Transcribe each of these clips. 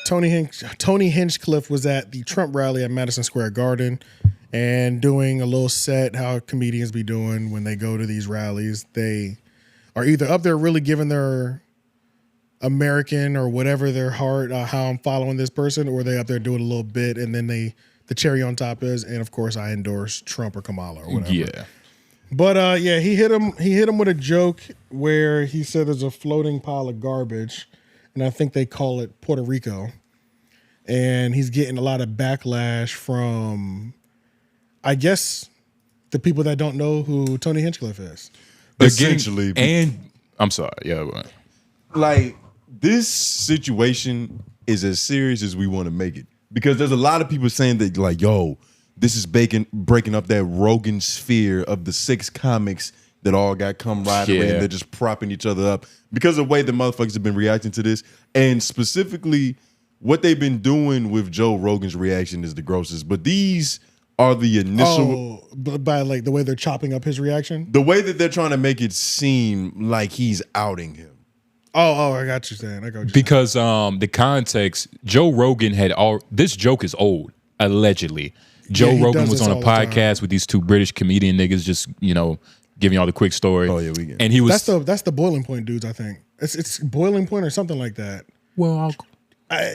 Tony Hinchcliffe was at the Trump rally at Madison Square Garden and doing a little set how comedians be doing when they go to these rallies. They are either up there really giving their American or whatever their heart, how I'm following this person, or they up there doing a little bit, and then the cherry on top is, and of course I endorse Trump or Kamala or whatever. Yeah. But he hit him with a joke where he said there's a floating pile of garbage, and I think they call it Puerto Rico. And he's getting a lot of backlash from, I guess, the people that don't know who Tony Hinchcliffe is. Essentially. And I'm sorry, yeah. Like, this situation is as serious as we want to make it. Because there's a lot of people saying that, like, yo, this is breaking up that Rogan sphere of the 6 comics that all got camaraderie and they're just propping each other up because of the way the motherfuckers have been reacting to this. And specifically, what they've been doing with Joe Rogan's reaction is the grossest. But these are the initial... Oh, by like the way they're chopping up his reaction? The way that they're trying to make it seem like he's outing him. Oh, I got you saying. Because the context, Joe Rogan this joke is old, allegedly. Joe Rogan was on a podcast with these 2 British comedian niggas, just giving y'all the quick story. Oh yeah, we get. And he was that's the Boiling Point dudes. I think it's Boiling Point or something like that. Well,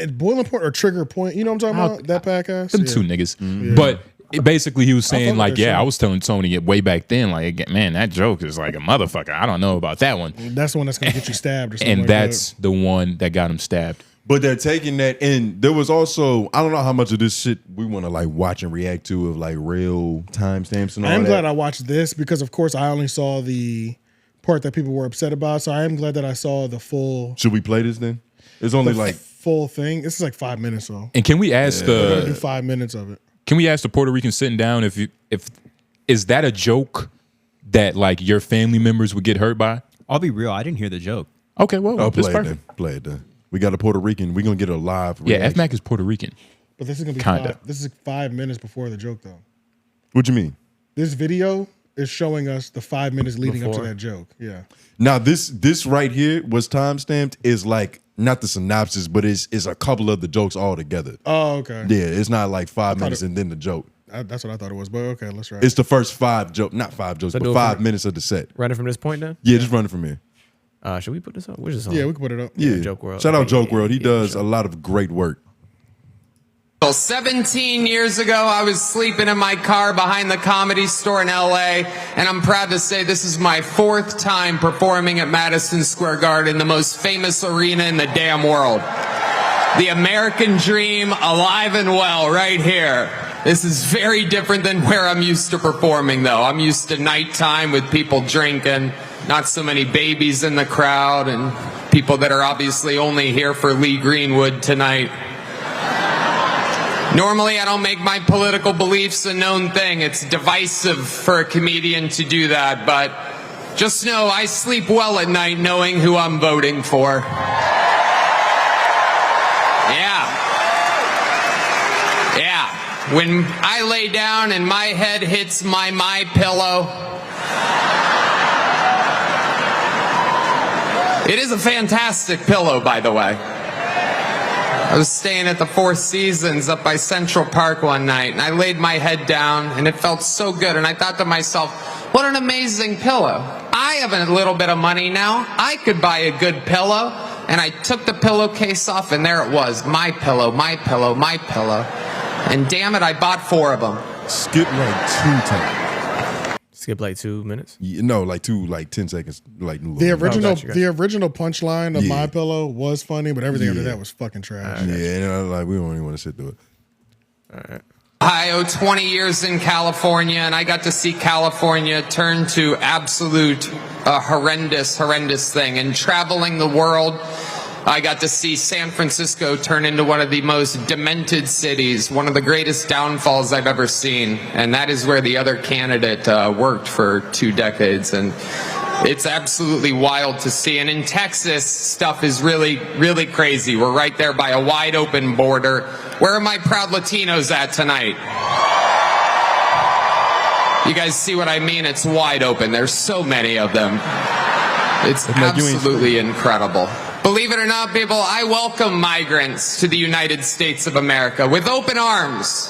Boiling Point or Trigger Point. You know what I'm talking about? That podcast. Them 2 niggas, but. Basically, he was saying like, I was telling Tony way back then, like, man, that joke is like a motherfucker. I don't know about that one. That's the one that's gonna get you stabbed or something. And like that's that. the one that got him stabbed. But they're taking that, and there was also, I don't know how much of this shit we want to like watch and react to of like real timestamps and all that. I'm glad I watched this because, of course, I only saw the part that people were upset about. So I am glad that I saw the full. Should we play this then? It's only like full thing. This is like 5 minutes though. And can we ask we're gonna do 5 minutes of it. Can we ask the Puerto Rican sitting down if is that a joke that like your family members would get hurt by? I'll be real. I didn't hear the joke. Okay, well, play it then. Play it then. We got a Puerto Rican. We're gonna get a live reaction. Yeah, F-Mac is Puerto Rican. But this is gonna be this is 5 minutes before the joke though. What you mean? This video is showing us the 5 minutes leading up to that joke. Yeah. Now this right here was timestamped is like not the synopsis, but it's a couple of the jokes all together. Oh, okay. Yeah, it's not like 5 minutes and then the joke. That's what I thought it was, but okay, let's try. It's the first 5 jokes, not 5 jokes, but 5 minutes of the set. Running from this point then? Yeah, just running from here. Should we put this up? Where's this on? Yeah, we can put it up. Yeah. Joke World. Shout out Joke World. He does a lot of great work. 17 years ago, I was sleeping in my car behind the Comedy Store in LA, and I'm proud to say this is my 4th time performing at Madison Square Garden, the most famous arena in the damn world. The American dream alive and well right here. This is very different than where I'm used to performing, though. I'm used to nighttime with people drinking, not so many babies in the crowd, and people that are obviously only here for Lee Greenwood tonight. Normally, I don't make my political beliefs a known thing. It's divisive for a comedian to do that, but just know I sleep well at night knowing who I'm voting for. Yeah. When I lay down and my head hits my pillow, it is a fantastic pillow, by the way. I was staying at the Four Seasons up by Central Park one night, and I laid my head down, and it felt so good, and I thought to myself, what an amazing pillow. I have a little bit of money now. I could buy a good pillow. And I took the pillowcase off, and there it was. My pillow, my pillow, my pillow. And damn it, I bought 4 of them. Skip like 2 times. Skip like 2 minutes? No, like 10 seconds. Like the original punchline of My Pillow was funny, but everything after that was fucking trash. Like we don't even want to sit through it. All right. Ohio, 20 years in California, and I got to see California turn to absolute horrendous thing. And traveling the world, I got to see San Francisco turn into one of the most demented cities, one of the greatest downfalls I've ever seen. And that is where the other candidate worked for 2 decades. And it's absolutely wild to see. And in Texas, stuff is really, really crazy. We're right there by a wide open border. Where are my proud Latinos at tonight? You guys see what I mean? It's wide open. There's so many of them. It's absolutely incredible. Believe it or not, people, I welcome migrants to the United States of America with open arms.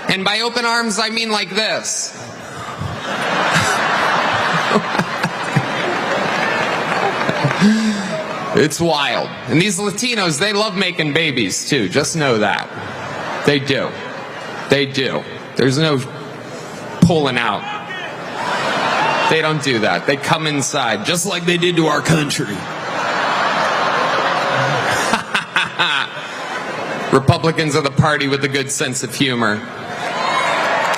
And by open arms, I mean like this. It's wild. And these Latinos, they love making babies too. Just know that. They do. They do. There's no pulling out. They don't do that. They come inside, just like they did to our country. Republicans are the party with a good sense of humor.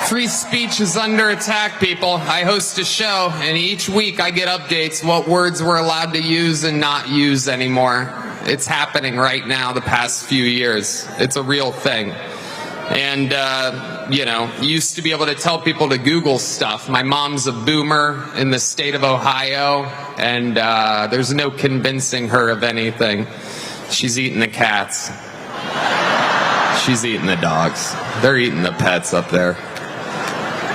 Free speech is under attack, people. I host a show, and each week I get updates what words we're allowed to use and not use anymore. It's happening right now the past few years. It's a real thing. And, you know, used to be able to tell people to Google stuff. My mom's a boomer in the state of Ohio, and there's no convincing her of anything. She's eating the cats. She's eating the dogs. They're eating the pets up there.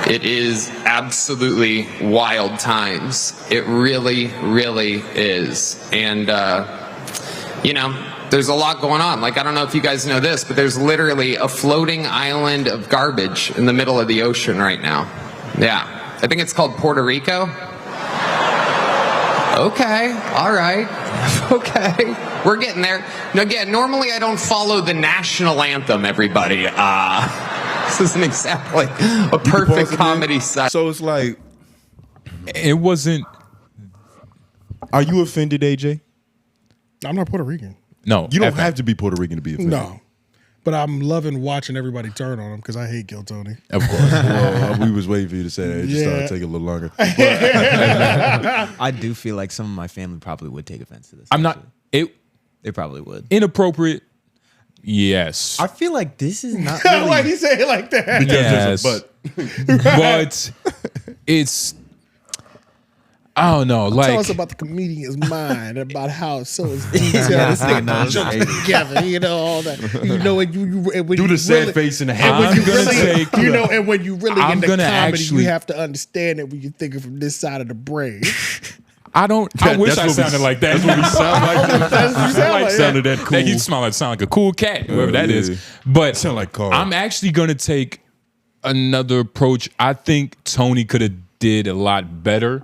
It is absolutely wild times. It really, really is. And, you know, there's a lot going on. Like, I don't know if you guys know this, but there's literally a floating island of garbage in the middle of the ocean right now. Yeah. I think it's called Puerto Rico. Okay. All right. Okay. We're getting there. Now, again, normally I don't follow the national anthem, everybody. This is an example, like a perfect comedy site. So it's like, It wasn't. are you offended, AJ? I'm not Puerto Rican. No, You don't have to be Puerto Rican to be offended. No. But I'm loving watching everybody turn on him because I hate Gil Tony. Of course. Well, we was waiting for you to say that. It just started taking a little longer. I do feel like some of my family probably would take offense to this. I'm not. actually. They probably would. Inappropriate. Yes. I feel like this is not Why really. he say it like that? Yes. But But it's. I don't know. Tell us Like, about the comedian's mind, about how it's so detailed. This nigga knows together, you know, all that. You know, and when do you the sad really, face in the and hand. when I'm you gonna really, take- you know, and when you really I'm into gonna comedy, actually- you have to understand it when you think it from this side of the brain. I don't. I wish That's I what we- sounded like that. That's what we sound like. That's what you sound like. Sounded that cool. He sound like a cool cat, whoever that yeah. is. But Sound like Carl. I'm actually gonna take another approach. I think Tony could have did a lot better.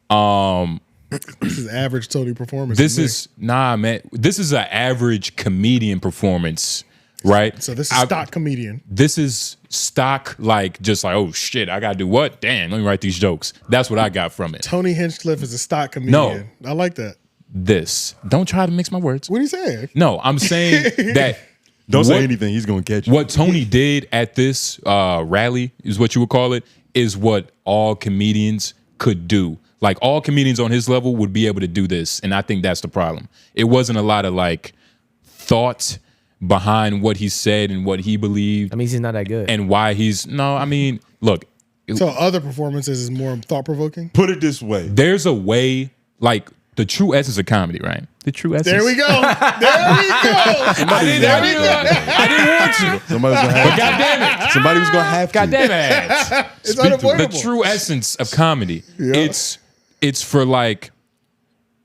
This is average Tony performance. This to me. is man. This is an average comedian performance, right? So this is stock comedian. This is stock, like just like, oh shit, I gotta do what? Damn, let me write these jokes. That's what I got from it. Tony Hinchcliffe is a stock comedian. I like that. This. Don't try to mix my words. What are you saying? No, I'm saying that. Don't say what- anything. He's going to catch you. What Tony did at this rally is what you would call it, is what all comedians could do. Like all comedians on his level would be able to do this. And I think that's the problem. It wasn't a lot of like thought behind what he said and what he believed That means he's not that good. and why he's I mean, look, So other performances is more thought provoking. Put it this way. there's a way, like the true essence of comedy, right? The true essence. There we go. There we go. I didn't want you. Somebody was going to have God damn it. Somebody was going to have to. God damn it. It's Speak to it. unavoidable. The true essence of comedy. It's for like,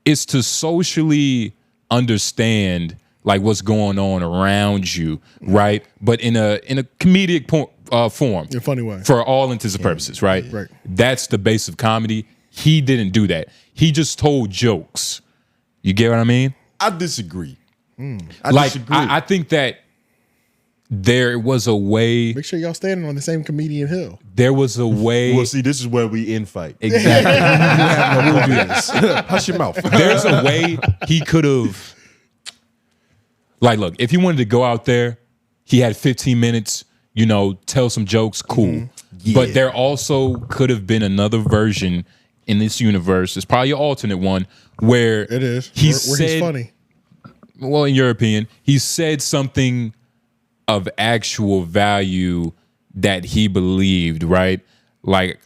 it's to socially understand like what's going on around you, right? But in a comedic form, In a funny way. for all intents and purposes, right? Right. That's the base of comedy. He didn't do that. He just told jokes. You get what I mean? I disagree. I Like disagree. I think that there was a way. Make sure y'all standing on the same comedian hill. There was a way. Well, see, this is where we infight. Exactly. We'll do this. Hush your mouth. There's a way he could have, like, look, if he wanted to go out there, he had 15 minutes, you know, tell some jokes, cool. But there also could have been another version in this universe. It's probably an alternate one where It is. He where said, he's funny. well, in your opinion, he said something of actual value that he believed, right? Like,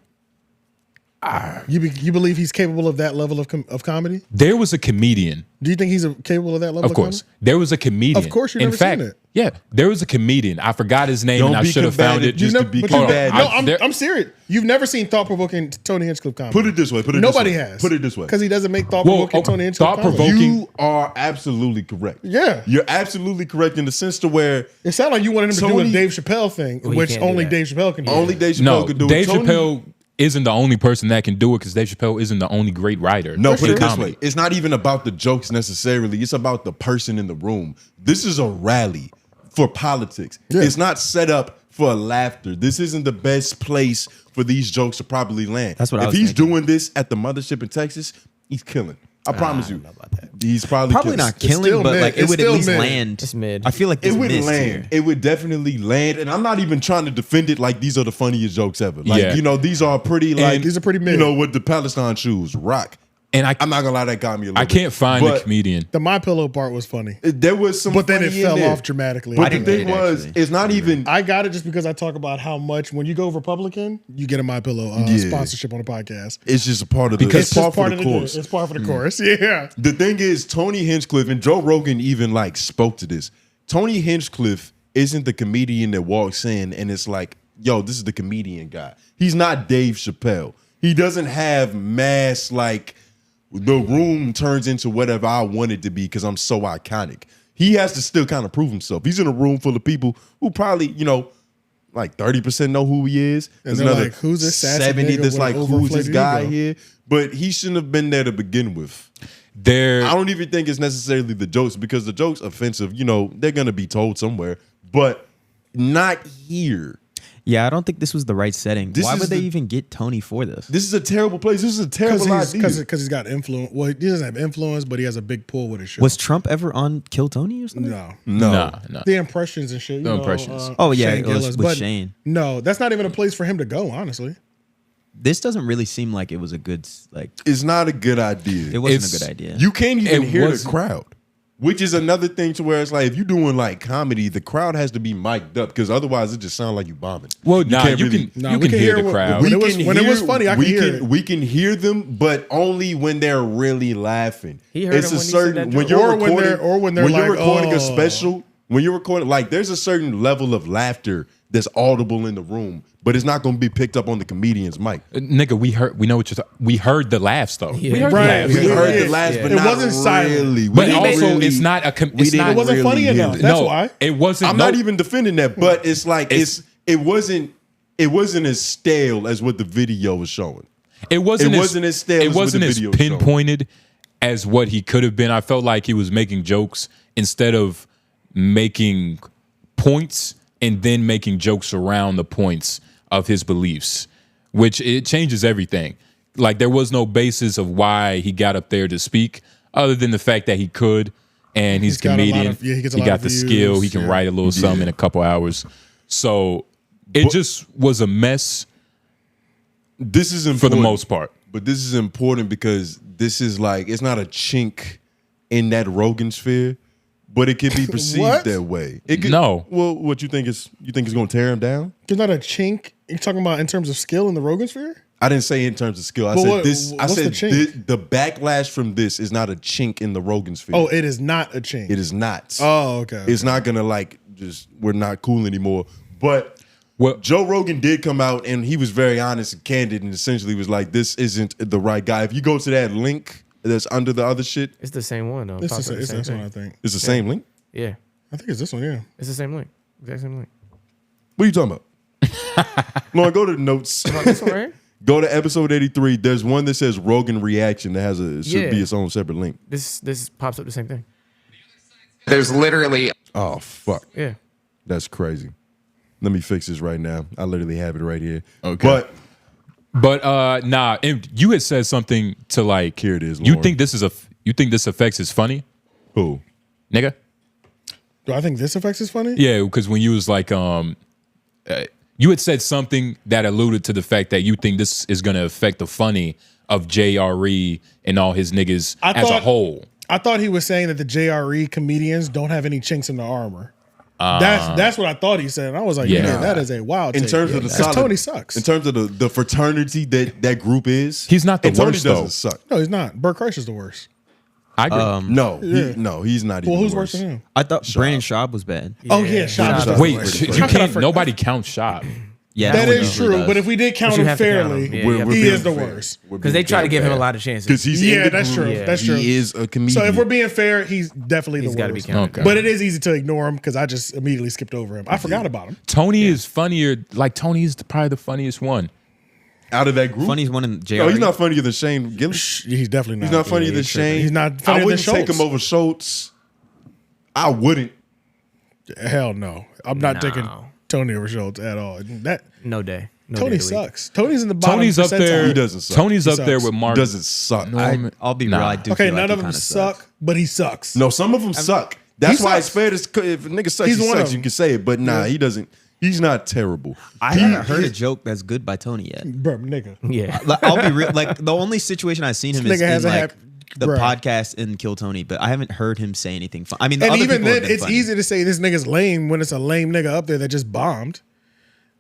You believe he's capable of that level of comedy? there was a comedian. Do you think he's capable of that level Of course, there was a comedian. Of course, you've in never fact, seen it. Yeah, there was a comedian. I forgot his name, Don't and I be should have found combative it. just to be but combative. No, I'm serious. You've never seen thought-provoking Tony Hinchcliffe comedy. Put it this way. Nobody has. Put it this way. Because he doesn't make thought-provoking Tony Hinchcliffe comedy. thought-provoking- You are absolutely correct. Yeah. You're absolutely correct in the sense to where It sounded like you wanted him to do Tony- a Dave Chappelle thing, Well, he which can't do only that. Dave Chappelle can do. only Dave Chappelle No, could do it. Dave Tony- Chappelle isn't the only person that can do it because Dave Chappelle isn't the only great writer. No, For put it sure. this way. It's not even about the jokes necessarily. It's about the person in the room. This is a rally for politics. Yeah. It's not set up for laughter. This isn't the best place for these jokes to probably land. That's what I if was he's thinking. doing this at the mothership in Texas, he's killing. I promise you. He's probably killing. not still killing, but mid. like it It's would at still least mid. land. It's mid. I feel like It it's would mid land. tier. It would definitely land. And I'm not even trying to defend it like these are the funniest jokes ever. Like, Yeah. you know, these are pretty like these are pretty mid. You know, with the Palestine shoes, rock. And I'm not gonna lie, that got me a little I can't find the But comedian. The My Pillow part was funny. There was some But then it funny in fell there. off dramatically. But I the didn't thing get it, was, actually. it's not even I got it just because I talk about how much when you go Republican, you get a My Pillow Yeah. sponsorship on the podcast. it's just a part of the Because it's It's part just part for of the the course. It's part of the course. Yeah. The thing is, Tony Hinchcliffe and Joe Rogan even like spoke to this. Tony Hinchcliffe isn't the comedian that walks in and it's like, yo, this is the comedian guy. He's not Dave Chappelle. He doesn't have mass like the room turns into whatever I want it to be because I'm so iconic. He has to still kind of prove himself. He's in a room full of people who probably, you know, like 30% know who he is. And There's they're another like, who's this sassy 70 nigga that's with like, an who's this overinflated guy ego? here? But he shouldn't have been there to begin with. There, I don't even think it's necessarily the jokes because the jokes offensive, you know, they're gonna be told somewhere, but not here. Yeah, I don't think this was the right setting. This Why is would they the- even get Tony for this? This is a terrible place. This is a terrible idea. Because he's got influence. Well, he doesn't have influence, but he has a big pull with his show. Was Trump ever on Kill Tony or something? No. No. nah. The impressions and shit. You The know, impressions. Oh, yeah, Shane it was Gillis, with but Shane. No, that's not even a place for him to go, honestly. This doesn't really seem like it was a good like. It's not a good idea. It wasn't It's- a good idea. You can't even It hear the wasn't- crowd, which is another thing to where it's like if you're doing like comedy, the crowd has to be mic'd up because otherwise it just sounds like you bombing. well, you nah, can't you really- can Nah, you we can can hear hear the what- crowd. when it was funny, I could hear it. We can hear them, but only when they're really laughing. He heard it's him a when he said certain that when joke. you're Or when recording they're- or when they're you're like, recording a "Oh." special. When you're recording, like there's a certain level of laughter that's audible in the room, but it's not going to be picked up on the comedian's mic. Nigga, we know what you're talking. We heard the laughs though. Yeah. We heard Right. the laughs. We heard the Yeah. laughs, but It not wasn't silent. really. We But didn't also, really- it's not a. we It's didn't not. It wasn't funny really hear enough. it. That's no, why. it wasn't. I'm no, not even defending that, but it's like it wasn't as stale as what the video was showing. It wasn't. It wasn't as stale It as what wasn't the as video was showing. pinpointed as what he could have been. I felt like he was making jokes instead of making points and then making jokes around the points of his beliefs, which it changes everything. Like there was no basis of why he got up there to speak, other than the fact that he could, and he's a got a lot comedian. of- yeah, he gets a he lot got of the views, skill. He can yeah. write a little something in a couple hours. So it just was a mess This is important for the most part. But this is important because this is like it's not a chink in that Rogan sphere, but it can be perceived What? that way. It could, No. Well, what you think is it's going to tear him down? There's not a chink. You're talking about in terms of skill in the Rogan sphere? I didn't say in terms of skill. I But said what- this. I what's said the chink? the backlash from this is not a chink in the Rogan sphere. Oh, it is not a chink. It is not. Oh, okay. It's not gonna like just we're not cool anymore. But Well, Joe Rogan did come out and he was very honest and candid and essentially was like, "This isn't the right guy." If you go to that link that's under the other shit, It's the same one though. It's Pops up the it's same this one, I thing. think. it's the same link. Yeah, I think it's this one, yeah. it's the same link. Exact same link. What are you talking about? Lauren, go to the notes. This one right here? Go to episode 83. There's one that says Rogan reaction that has it should be Yeah. its own separate link. This pops up the same thing. There's literally Oh fuck. Yeah. That's crazy. Let me fix this right now. I literally have it right here. Okay. But nah, you had said something to like Here it is, You Lauren. think this affects his funny, Who? nigga? Do I think this affects is funny? Yeah, because when you was like you had said something that alluded to the fact that you think this is gonna affect the funny of JRE and all his niggas I as a thought- whole. I thought he was saying that the JRE comedians don't have any chinks in the armor. That's what I thought he said. And I was like, Yeah. yeah, that is a wild In take. terms of the 'Cause solid, Tony sucks. In terms of the fraternity that group is, He's not the and Tony worst, doesn't though. suck. No, he's not. Bert Kreischer's the worst. I agree. No, he's not even Well, who's worse. worse than him? I thought Brandon Schaub was bad. Oh yeah, Schaub. Schaub. Wait, you How could I can't. forget? Nobody counts Schaub. Yeah, That no one is usually true, does. but if we did count But you him have to count fairly, him. Yeah, We're you have he being is the fair. worst. Because they try to give him a lot of chances. Because he's Yeah, in the that's true. group. That's true. He is a comedian. So if we're being fair, he's definitely He's the got to be worst. counted. Okay. But it is easy to ignore him because I just immediately skipped over him. I forgot about him. Tony is funnier. Like Tony is probably the funniest one. out of that group. Funniest one in JR. No, he's not funnier than Shane Gillis. He's definitely not. He's not funnier than Shane. He's not funnier I than wouldn't take Schultz. him over Schultz. I wouldn't. Hell no. I'm not taking Tony over Schultz at all. That No day. No Tony day of the week. sucks. Tony's in the bottom. Tony's up percentile. there. He doesn't suck. Tony's He up there sucks. with Mark. Doesn't suck. I'll be real. I do Okay, feel like none he of them kinda suck, sucks. but he sucks. No, some of them suck. That's He why sucks. it's fair to if a nigga sucks, He's he one of sucks. them. You can say it, but nah, he doesn't. He's not terrible. I haven't heard a joke that's good by Tony yet. Bro, nigga. Yeah. Like, I'll be real. Like the only situation I've seen him This is nigga in hasn't like had- the bruh. podcast in Kill Tony, but I haven't heard him say anything fun. I mean, And other even people have then, been it's funny. easy to say this nigga's lame when it's a lame nigga up there that just bombed.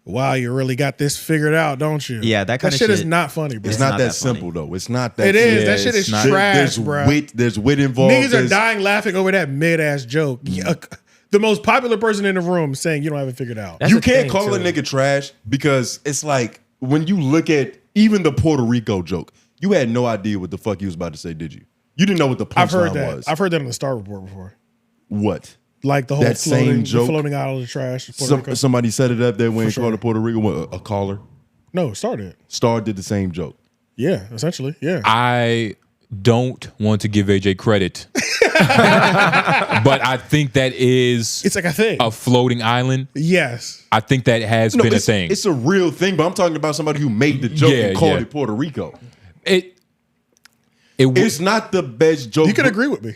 Wow, you really got this figured out, don't you? Yeah, that kinda shit is shit- not funny, bro. It's not not that that funny. simple though. It's not that. It is. Yeah, That shit it's is not- trash, There's bro. wit. There's wit involved. Niggas are There's- dying laughing over that mid-ass joke. The most popular person in the room saying you don't have it figured out. That's You the can't thing, call a too. nigga trash because it's like when you look at even the Puerto Rico joke, you had no idea what the fuck he was about to say, did you? You didn't know what the I've heard punchline that. was. I've heard that on the Star Report before. What? Like the whole That same joke? floating out of the trash. Puerto Rico. Somebody set it up there when he sure. called it Puerto Rico. What, a caller? No, started. Star did the same joke. Yeah, essentially. Yeah. I don't want to give AJ credit, but I think that is It's like a thing. a floating island. Yes. I think that has No, been a it's, thing. it's a real thing, but I'm talking about somebody who made the joke Yeah, and called yeah. it Puerto Rico. It's It's not the best joke. You can but- agree with me.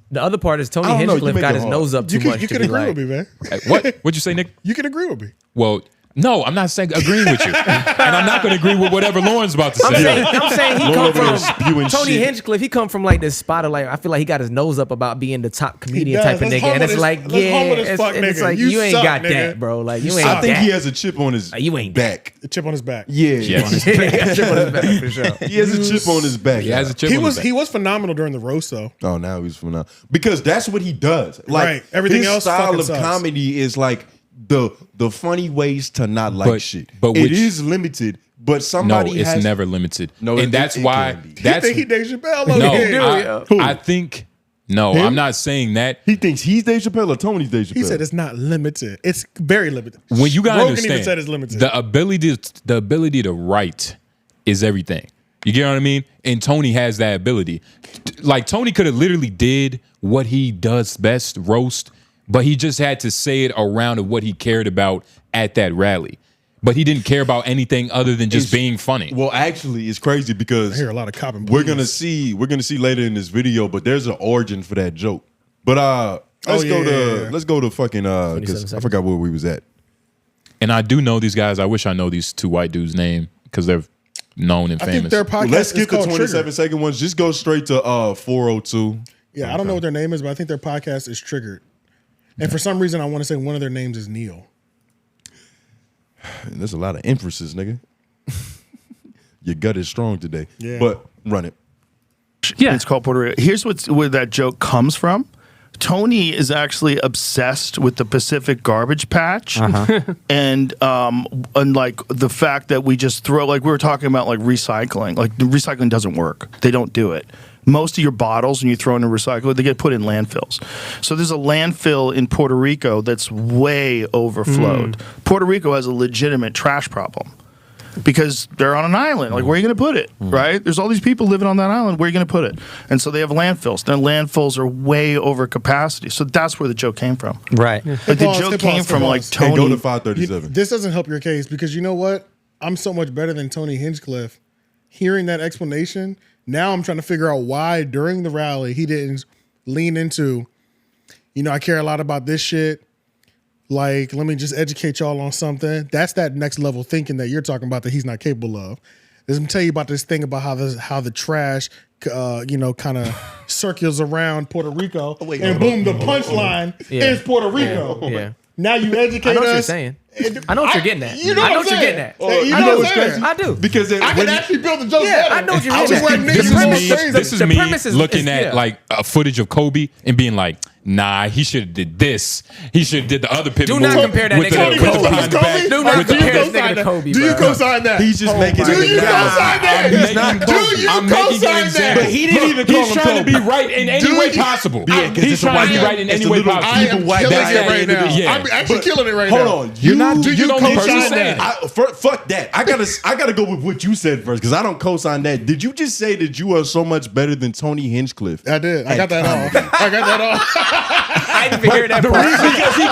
The other part is Tony I don't know, you Hinchcliffe make got it his hard. nose up too much. You to can be agree like, with me, man. what? What'd you say, Nick? You can agree with me. Well, no, I'm not saying agreeing with you, and I'm not going to agree with whatever Lauren's about to say. I'm saying he Lord come over there from spewing Tony shit. Hinchcliffe. He come from like this spot of like I feel like he got his nose up about being the top comedian does. type of Let's nigga, and humble it's this- like let's humble this it's, fuck and it's nigga. like You you ain't suck, got nigga. that, bro. Like you ain't. I think that. he has a chip on his You ain't back. The chip on his back. Yeah, Yes. He got chip on his back for sure. he has a chip on his back. He has a chip He on was his he back. was phenomenal during the roast though. Oh, now he's from now because that's what he does. Like Right. Everything his else style fucking of sucks. comedy is like the funny ways to not like But- shit. but it which- is limited. But No, somebody it's has never limited. No, and that's it why. can be. That's He think he Dave Chappelle over no. here. I think no. Him? I'm not saying that. He thinks he's Dave Chappelle or Tony's Dave Chappelle. He said it's not limited. It's very limited. When you gotta Rogan understand, even said it's limited. the ability to write is everything. You get what I mean? And Tony has that ability. Like Tony could have literally did what he does best, roast, but he just had to say it around of what he cared about at that rally. But he didn't care about anything other than just being funny. Well, actually, it's crazy because I hear a lot of cop and we're police. gonna see later in this video, but there's an origin for that joke. But let's go to fucking because I seconds. forgot where we was at. And I do know these guys. I wish I know these two white dudes' name because they're known and I think famous. their podcast Let's is skip the called 27-second ones. Just go straight to 402. Yeah, I don't know what their name is, but I think their podcast is Triggered. And for some reason, I want to say one of their names is Neil. There's a lot of emphasis, nigga. Your gut is strong today. Yeah. But run it. Yeah, it's called Puerto Rico. Here's where that joke comes from. Tony is actually obsessed with the Pacific Garbage Patch, and like the fact that we just throw, like we were talking about, like recycling. Like the recycling doesn't work. They don't do it. Most of your bottles, when you throw in a recycler, they get put in landfills. So there's a landfill in Puerto Rico that's way overflowed. Puerto Rico has a legitimate trash problem. Because they're on an island. Like, where are you going to put it, right? There's all these people living on that island. Where are you going to put it? And so they have landfills. Their landfills are way over capacity. So that's where the joke came from. Right. Like, the Pause, joke pause, came from, like, pause. And go Tony. to 537. This doesn't help your case because you know what? I'm so much better than Tony Hinchcliffe. Hearing that explanation, now I'm trying to figure out why during the rally he didn't lean into, I care a lot about this shit. Like, let me just educate y'all on something. That's that next level thinking that you're talking about that he's not capable of. Let me tell you about this thing about how the trash, kind of circles around Puerto Rico, and boom, the punchline is Puerto Rico. Yeah. Now you I educate know what you're us, saying. I know what you're getting at. You know I know what what you're I'm getting at. saying? You I know know what it's I'm saying? I do. Because I can actually build the joke Yeah, better. I know what you're I was getting wearing at. niggas This who is was me. crazy. This is The me premise is- looking at yeah. like a footage of Kobe and being like, nah, he should have did this. He should have did the other pivot Do not move compare that with nigga to with Kobe. behind the back. Do not with the compare other- this nigga to Kobe, Do you bro. co-sign that? He's just making Do you co-sign that? He's not Do you I'm making an co-sign that? example. But he didn't even call He's him trying to be Kobe. right in any Do way you- possible. Yeah, 'cause He's it's a trying to be white- right in it's any a way little possible. I am white killing guy it at right the end of now. the- yeah. I'm actually killing it right Hold now. on, you're not. Do you you don't co-sign personally that? say Fuck that. I gotta go with what you said first because I don't co-sign that. Did you just say that you are so much better than Tony Hinchcliffe? I did. I got that off. I got that off. I didn't even hear that The part. reason because he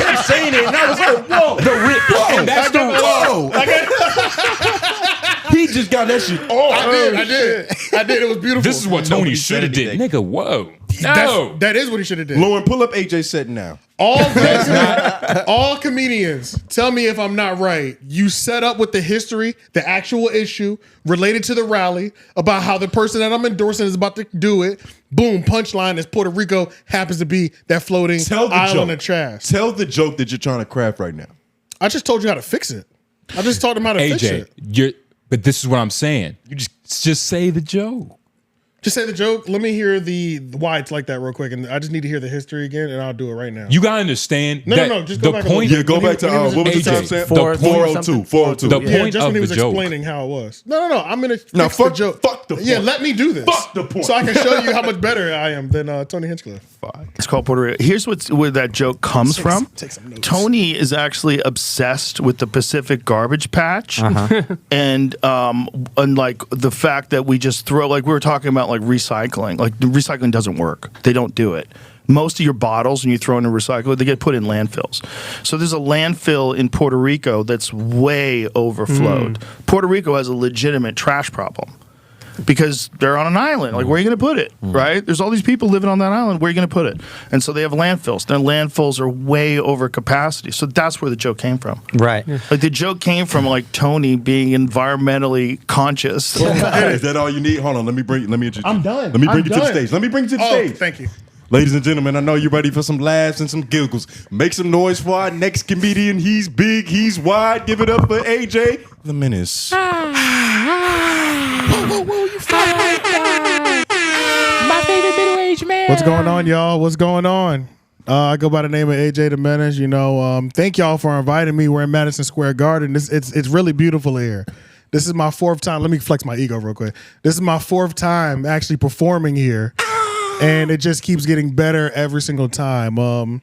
kept saying it, and I was like, whoa, and that's I got that off. I got he just got that shit. Oh, I did. It was beautiful. This is what Nobody Tony said should have did. anything. Nigga, whoa. That's- No. that is what he should have did. Lauren, pull up AJ set now. All comedians, tell me if I'm not right. You set up with the history, the actual issue related to the rally about how the person that I'm endorsing is about to do it. Boom, punchline is Puerto Rico happens to be that floating Tell the island joke. of trash. Tell the joke that you're trying to craft right now. I just told you how to fix it. I just taught him how to fix AJ, it. but this is what I'm saying. You just say the joke. Just say the joke. Let me hear the why it's like that real quick, and I just need to hear the history again, and I'll do it right now. You gotta understand. No, that just go the back a point. little Yeah, go When he- back to when he was what was the AJ, time stamp? the 402. 402. The Yeah, point just when of he was the joke. explaining how it was. No. I'm gonna No, fix fuck- the joke. fuck the Yeah, point. let me do this. Fuck the point. So I can show you how much better I am than Tony Hinchcliffe. It's called Puerto Rico. Here's where that joke comes from. Take some notes. Tony is actually obsessed with the Pacific garbage patch, and like the fact that we just throw, like we were talking about, like recycling. Like the recycling doesn't work. They don't do it. Most of your bottles, when you throw in a recycler, they get put in landfills. So there's a landfill in Puerto Rico that's way overflowed. Puerto Rico has a legitimate trash problem. Because they're on an island. Like, where are you going to put it, right? There's all these people living on that island. Where are you going to put it? And so they have landfills. Their landfills are way over capacity. So that's where the joke came from. Right. Like, the joke came from, like, Tony being environmentally conscious. Is that all you need? Hold on, let me introduce. I'm done. Let me bring I'm you to the done. stage. Let me bring you to the Oh, stage. thank you. Ladies and gentlemen, I know you're ready for some laughs and some giggles. Make some noise for our next comedian. He's big, he's wide. Give it up for AJ, the Menace. My favorite middle-aged man. What's going on, y'all? What's going on? I go by the name of AJ the Menace. You know, thank y'all for inviting me. We're in Madison Square Garden. It's really beautiful here. This is my 4th time. Let me flex my ego real quick. This is my 4th time actually performing here, and it just keeps getting better every single time.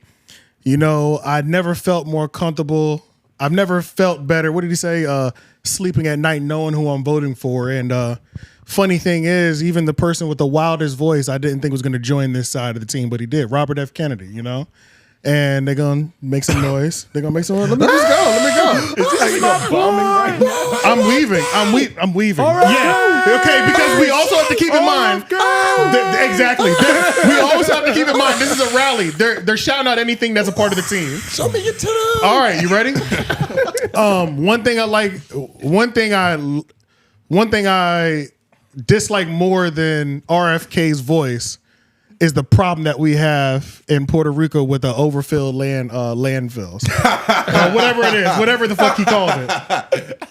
You know, I never felt more comfortable. I've never felt better. What did he say? Sleeping at night knowing who I'm voting for. And funny thing is, even the person with the wildest voice I didn't think was going to join this side of the team, but he did. Robert F. Kennedy, you know? And they're going to make some noise. They're going to make some noise. Let me just go. Let me go. I'm weaving. I'm weaving. Yeah. Okay, because we also have to keep in mind. Exactly. We always have to keep in mind this is a rally. They're shouting out anything that's a part of the team. Show me your titties. All right, you ready? One thing I dislike more than RFK's voice is the problem that we have in Puerto Rico with the overfilled landfills. Whatever it is, whatever the fuck he calls it.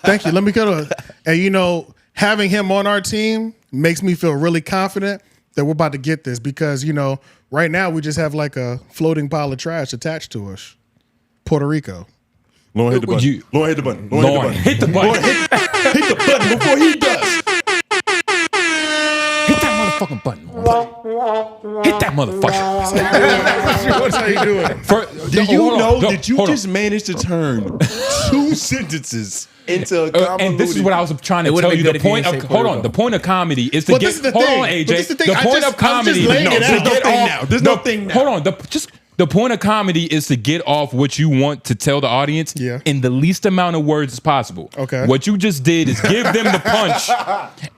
Thank you. Let me go to. And you know, having him on our team makes me feel really confident that we're about to get this because, you know, right now we just have like a floating pile of trash attached to us. Puerto Rico. Lauren, hit the button. Lauren, hit the button. Lauren, hit the button. Hit the button. Hit the button before he does. Hit that motherfucking button. Hit that motherfucker. That's how you do it. Do you know that you just managed to turn 2 sentences into a convoluted... and this is what I was trying to It tell would've you. been The good if you point didn't of say Puerto hold on. Rico. The point of comedy is to But get. this is the Hold thing. on, AJ. But this is the thing. The point I'm of comedy. just laying it There's out. no Get thing off. now. There's no thing now. Hold on. The point of comedy is to get off what you want to tell the audience Yeah. in the least amount of words as possible. Okay. What you just did is give them the punch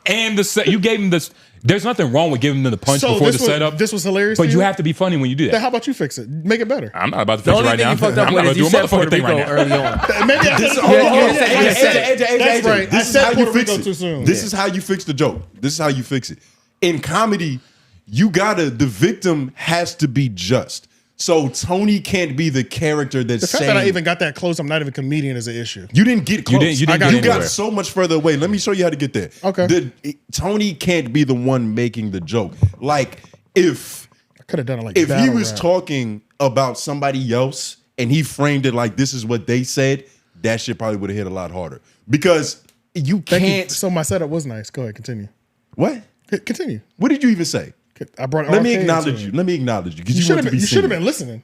and you gave them this. There's nothing wrong with giving them the punch So before this the setup. this was hilarious. But to you have to be funny when you do Then that. how about you fix it? Make it better. I'm not about to The fix it only right thing now. you fucked up I'm with not is gonna you do a said Puerto motherfucking thing Rico right now. early on. Maybe I This, said hold on, hold on. you said- That's right. This I is said how you Puerto fix Rico it. too soon. This is how you fix the joke. This is how you fix it. In comedy, the victim has to be just. So Tony can't be the character that's The fact saying. that I even got that close, I'm not even a comedian, is an issue. You didn't get close. You didn't you get got anywhere. so much further away. Let me show you how to get there. Okay. Tony can't be the one making the joke. Like if I could have done it like if he battle was rap. talking about somebody else and he framed it like this is what they said, that shit probably would have hit a lot harder. Because you Thank you. can't. So my setup was nice. Go ahead, continue. What? Continue. What did you even say? I brought. Let me RFK acknowledge into you. it. Let me acknowledge you because You you, should want have to be been. You should have seen. been listening.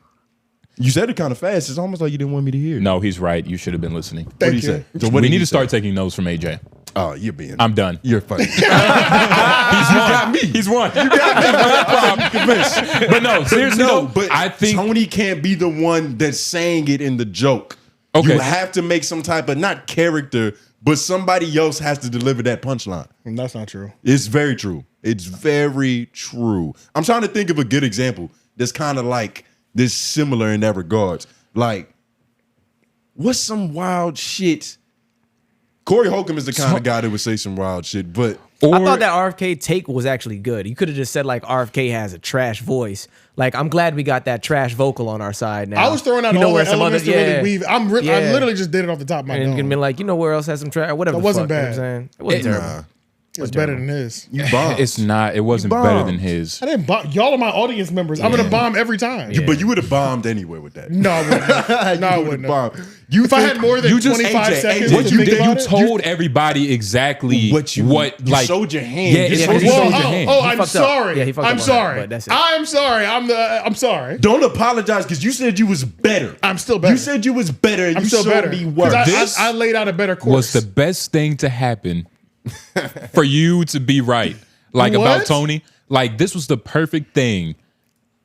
You said it kind of fast. It's almost like you didn't want me to hear. No, he's right. You should have been listening. What do you Thank say? you. So what We did need you to start say? taking notes from AJ. Oh, you're being. I'm done. You're funny. He's got me. He's won. You got me. Convinced. But no, seriously, No, though, but I think Tony can't be the one that's saying it in the joke. Okay. You have to make some type of not character, but somebody else has to deliver that punchline. And that's not true. It's very true. It's very true. I'm trying to think of a good example that's kind of like this similar in that regards. Like, what's some wild shit? Corey Holcomb is the kind of guy that would say some wild shit, but I thought that RFK take was actually good. You could have just said like RFK has a trash voice. Like I'm glad we got that trash vocal on our side now. I was throwing out You know all where the some elements other- to yeah. really weave. I Yeah. literally just did it off the top of my and dome. been like, you know where else has some trash? Whatever. That the wasn't fuck, you know bad. what I'm saying? It wasn't terrible. It was better than his. you bombed. it's not. It wasn't You better bombed. than his. I didn't bomb. Y'all are my audience members. I'm gonna bomb every time. But you would have bombed anyway with that. No, I wouldn't. No, I You wouldn't. bombed. You If I had more than you just- 25 AJ, seconds, AJ, What to you think did, you about it, told everybody exactly you like showed your hand. Yeah, You yeah, showed because your you Well, showed your oh, hand. oh, He I'm fucked up. sorry. Yeah, he fucked I'm up on sorry. that, but that's it. I'm sorry. I'm sorry. Don't apologize because you said you was better. I'm still better. You said you was better and I'm you still showed better. me 'Cause worse. This I laid out a better course. was the best thing to happen for you to be right. Like about What? Tony. Like this was the perfect thing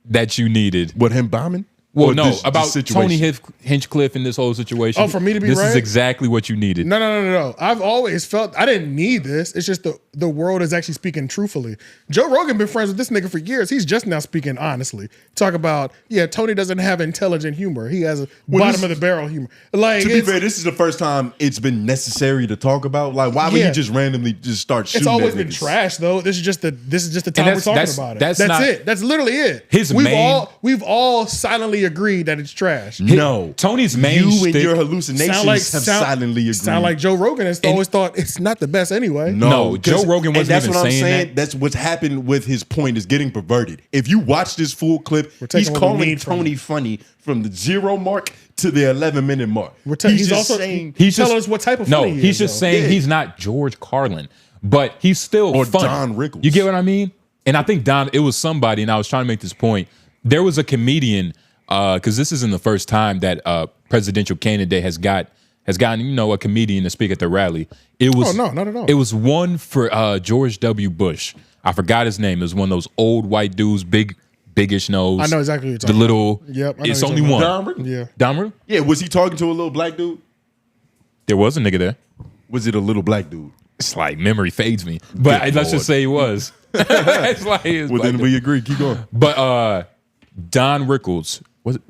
that you needed. What, him bombing? Well, Or no, this about situation? Tony Hinchcliffe in this whole situation. Oh, for me to be this is right? exactly what you needed. No. I've always felt I didn't need this. It's just the world is actually speaking truthfully. Joe Rogan been friends with this nigga for years. He's just now speaking honestly. Talk about, Tony doesn't have intelligent humor. He has a bottom of the barrel humor. Like To be it's- fair, this is the first time it's been necessary to talk about. Like, why would Yeah. you just randomly just start shooting? It's always at been niggas? trash though. This is just the time we're that's- talking that's- about it. that's That's not- it. That's literally it. His we've main- all silently agreed that it's trash. No. Tony's main You and shtick- your hallucinations have silently agreed. Sound like Joe Rogan has always thought it's not the best anyway. No, Joe 'cause- Rogan and wasn't that's even what I'm saying saying. that. That's what's happened with his point is getting perverted. If you watch this full clip, We're taking he's what we calling need from Tony funny from the 0 mark to the 11-minute mark. He's just also saying he's telling us what type of no. funny he He's is, just though. saying Yeah. he's not George Carlin, but he's still Or funny. Don Rickles. You get what I mean? And I think Don, it was somebody, and I was trying to make this point. There was a comedian, because this isn't the first time that a presidential candidate has gotten a comedian to speak at the rally. It was Oh, no, not at all. It was one for George W. Bush. I forgot his name. It was one of those old white dudes, biggish nose. I know exactly what you're The talking little. about. Yep, I know It's what only you're one. talking Don Rickles? Yeah. Don Rickles? Yeah, was he talking to a little black dude? There was a nigga there. Was it a little black dude? It's like memory fades me, but Good let's Lord. just say he was. It's like he was Well, black then dude. we agree. Keep going. But Don Rickles was it?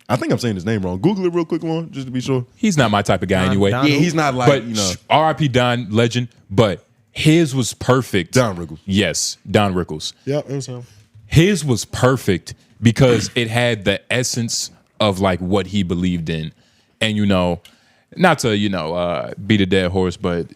I think I'm saying his name wrong. Google it real quick, one, just to be sure. He's not my type of guy anyway. Don Yeah, he's not like, But you know. R.I.P. Don, legend. But his was perfect. Don Rickles. Yes, Don Rickles. Yep, it was him. His was perfect because it had the essence of like what he believed in, and not to beat a dead horse, but